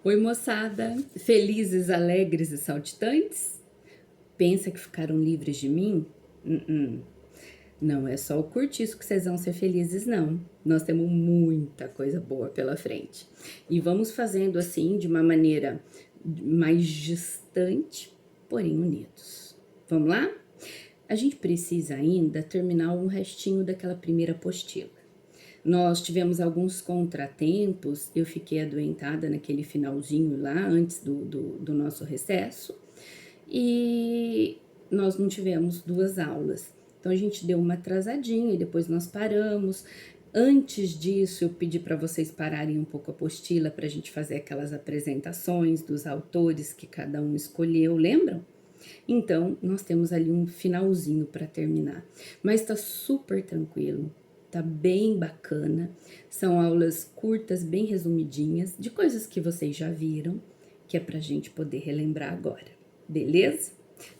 Oi, moçada! Felizes, alegres e saltitantes? Pensa que ficaram livres de mim? Não é só o curtiço que vocês vão ser felizes, não. Nós temos muita coisa boa pela frente. E vamos fazendo assim de uma maneira mais distante, porém unidos. Vamos lá? A gente precisa ainda terminar um restinho daquela primeira apostila. Nós tivemos alguns contratempos, eu fiquei adoentada naquele finalzinho lá, antes do nosso recesso, e nós não tivemos 2 aulas. Então a gente deu uma atrasadinha e depois nós paramos. Antes disso, eu pedi para vocês pararem um pouco a apostila para a gente fazer aquelas apresentações dos autores que cada um escolheu, lembram? Então, nós temos ali um finalzinho para terminar, mas tá super tranquilo, tá bem bacana. São aulas curtas, bem resumidinhas, de coisas que vocês já viram, que é pra gente poder relembrar agora, beleza?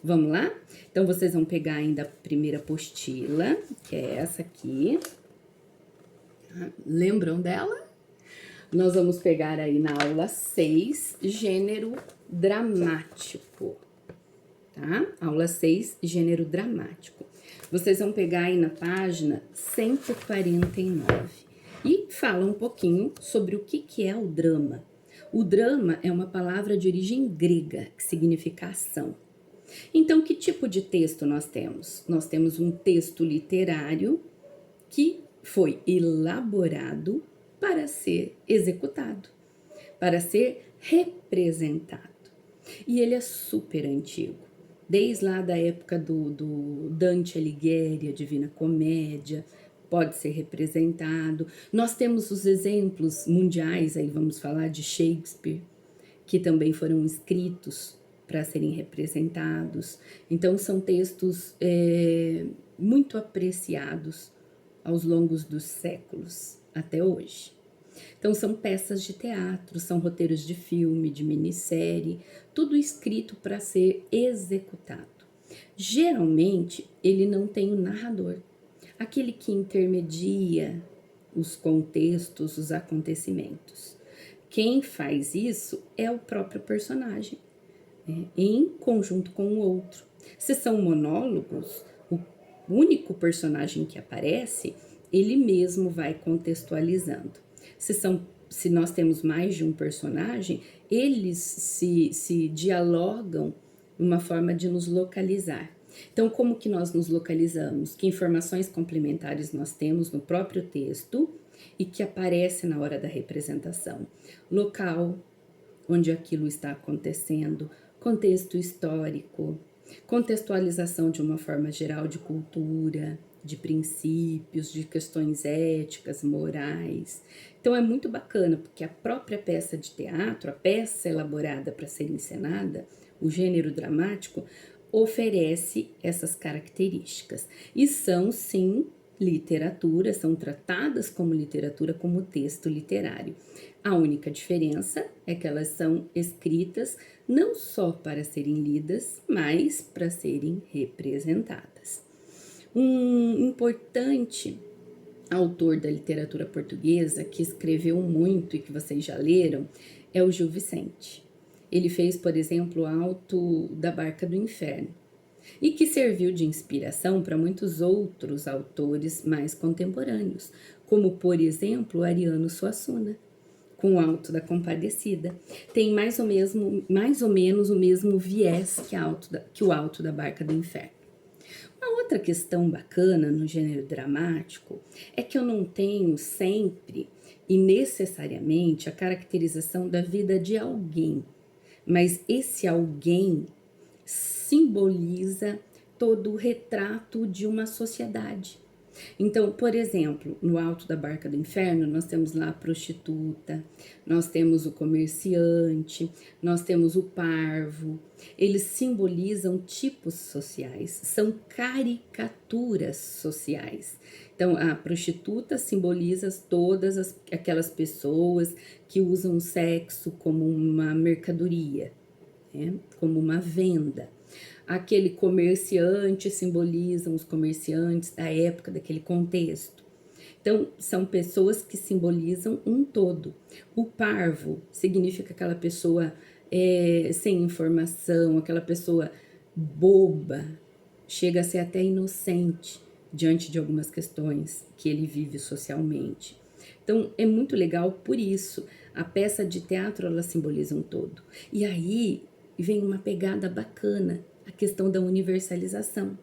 Vamos lá? Então, vocês vão pegar ainda a primeira apostila, que é essa aqui. Lembram dela? Nós vamos pegar aí na aula 6, gênero dramático. Tá? Aula 6, gênero dramático. Vocês vão pegar aí na página 149 e fala um pouquinho sobre o que é o drama. O drama é uma palavra de origem grega, que significa ação. Então, que tipo de texto nós temos? Nós temos um texto literário que foi elaborado para ser executado, para ser representado. E ele é super antigo. Desde lá da época do Dante Alighieri, a Divina Comédia, pode ser representado. Nós temos os exemplos mundiais, aí vamos falar de Shakespeare, que também foram escritos para serem representados. Então, são textos muito apreciados aos longos dos séculos, até hoje. Então, são peças de teatro, são roteiros de filme, de minissérie, tudo escrito para ser executado. Geralmente, ele não tem o narrador, aquele que intermedia os contextos, os acontecimentos. Quem faz isso é o próprio personagem, em conjunto com o outro. Se são monólogos, o único personagem que aparece, ele mesmo vai contextualizando. Se nós temos mais de um personagem, eles se dialogam uma forma de nos localizar. Então, como que nós nos localizamos? Que informações complementares nós temos no próprio texto e que aparece na hora da representação? Local, onde aquilo está acontecendo, contexto histórico, contextualização de uma forma geral de cultura, de princípios, de questões éticas, morais. Então é muito bacana, porque a própria peça de teatro, a peça elaborada para ser encenada, o gênero dramático, oferece essas características. E são, sim, literatura, são tratadas como literatura, como texto literário. A única diferença é que elas são escritas não só para serem lidas, mas para serem representadas. Um importante autor da literatura portuguesa que escreveu muito e que vocês já leram é o Gil Vicente. Ele fez, por exemplo, o Alto da Barca do Inferno e que serviu de inspiração para muitos outros autores mais contemporâneos, como, por exemplo, Ariano Suassuna, com o Alto da Compadecida. Tem mais ou menos o mesmo viés que o Alto da Barca do Inferno. Uma outra questão bacana no gênero dramático é que eu não tenho sempre e necessariamente a caracterização da vida de alguém, mas esse alguém simboliza todo o retrato de uma sociedade. Então, por exemplo, no Alto da Barca do Inferno, nós temos lá a prostituta, nós temos o comerciante, nós temos o parvo. Eles simbolizam tipos sociais, são caricaturas sociais. Então, a prostituta simboliza todas aquelas pessoas que usam o sexo como uma mercadoria, como uma venda. Aquele comerciante simbolizam os comerciantes da época, daquele contexto. Então, são pessoas que simbolizam um todo. O parvo significa aquela pessoa sem informação, aquela pessoa boba, chega a ser até inocente diante de algumas questões que ele vive socialmente. Então, é muito legal por isso. A peça de teatro, ela simboliza um todo. E aí vem uma pegada bacana, a questão da universalização.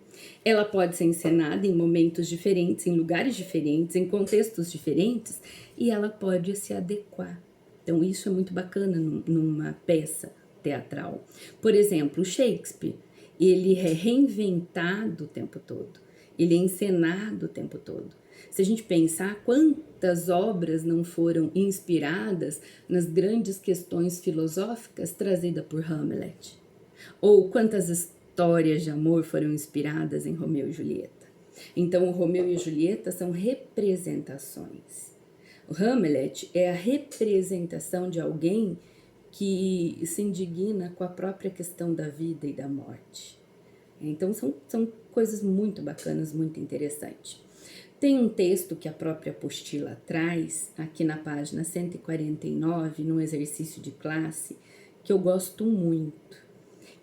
Ela pode ser encenada em momentos diferentes, em lugares diferentes, em contextos diferentes, e ela pode se adequar. Então, isso é muito bacana numa peça teatral. Por exemplo, Shakespeare, ele é reinventado o tempo todo, ele é encenado o tempo todo. Se a gente pensar quantas obras não foram inspiradas nas grandes questões filosóficas trazidas por Hamlet, ou quantas histórias de amor foram inspiradas em Romeu e Julieta. Então, o Romeu e Julieta são representações. O Hamlet é a representação de alguém que se indigna com a própria questão da vida e da morte. Então, são coisas muito bacanas, muito interessantes. Tem um texto que a própria apostila traz, aqui na página 149, no exercício de classe, que eu gosto muito,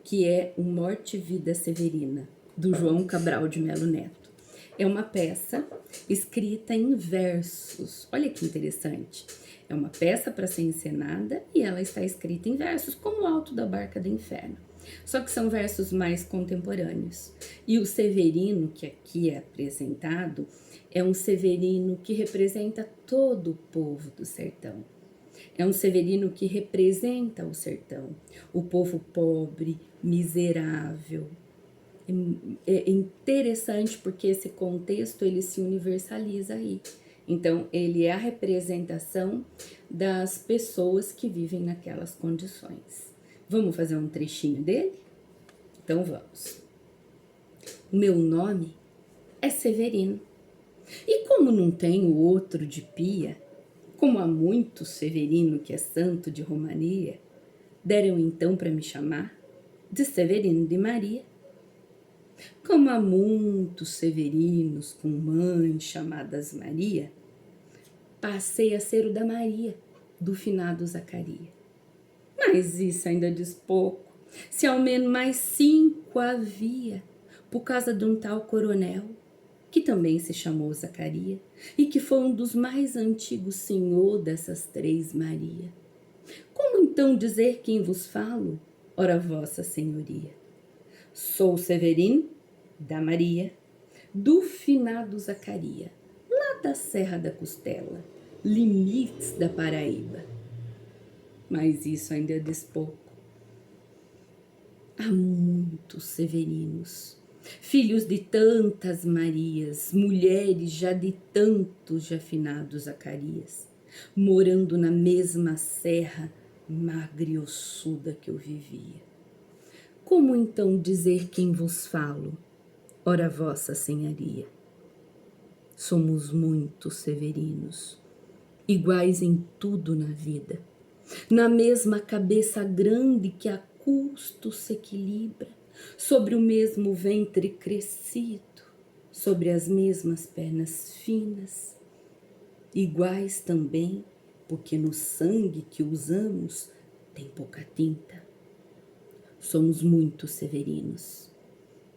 que é o Morte e Vida Severina, do João Cabral de Melo Neto. É uma peça escrita em versos. Olha que interessante. É uma peça para ser encenada e ela está escrita em versos, como o Alto da Barca do Inferno. Só que são versos mais contemporâneos. E o Severino, que aqui é apresentado, é um Severino que representa todo o povo do sertão. É um Severino que representa o sertão, o povo pobre, miserável. É interessante porque esse contexto ele se universaliza aí. Então, ele é a representação das pessoas que vivem naquelas condições. Vamos fazer um trechinho dele? Então, vamos. O meu nome é Severino. E como não tenho outro de pia, como há muito Severino que é santo de Romania, deram então para me chamar de Severino de Maria. Como há muitos Severinos com mães chamadas Maria, passei a ser o da Maria, do finado Zacarias. Mas isso ainda diz pouco, se ao menos mais 5 havia, por causa de um tal coronel, que também se chamou Zacarias, e que foi um dos mais antigos senhor dessas 3 Maria. Como então dizer quem vos falo, ora vossa senhoria? Sou Severino da Maria, do finado Zacarias, lá da Serra da Costela, limites da Paraíba. Mas isso ainda diz pouco. Há muitos Severinos, filhos de tantas Marias, mulheres já de tantos já finados Zacarias, morando na mesma serra magra e ossuda que eu vivia. Como então dizer quem vos falo? Ora, vossa senhoria. Somos muitos Severinos, iguais em tudo na vida, na mesma cabeça grande que a custo se equilibra, sobre o mesmo ventre crescido, sobre as mesmas pernas finas, iguais também, porque no sangue que usamos tem pouca tinta. Somos muitos Severinos,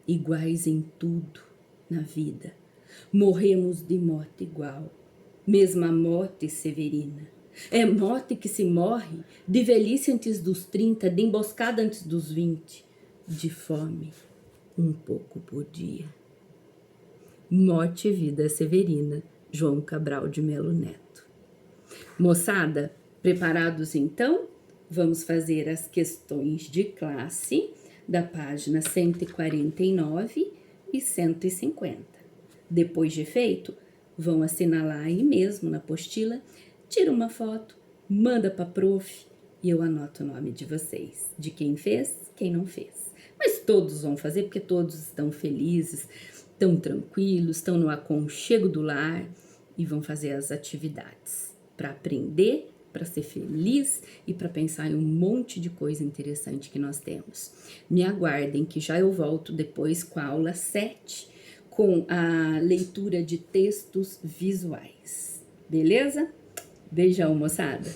iguais em tudo na vida, morremos de morte igual, mesma morte severina. É morte que se morre de velhice antes dos 30, de emboscada antes dos 20, de fome um pouco por dia. Morte e Vida Severina, João Cabral de Melo Neto. Moçada, preparados então? Vamos fazer as questões de classe da página 149 e 150. Depois de feito, vão assinalar aí mesmo na apostila, tira uma foto, manda para a prof e eu anoto o nome de vocês, de quem fez, quem não fez. Mas todos vão fazer porque todos estão felizes, estão tranquilos, estão no aconchego do lar e vão fazer as atividades para aprender, para ser feliz e para pensar em um monte de coisa interessante que nós temos. Me aguardem que já eu volto depois com a aula 7, com a leitura de textos visuais. Beleza? Beijão, moçada!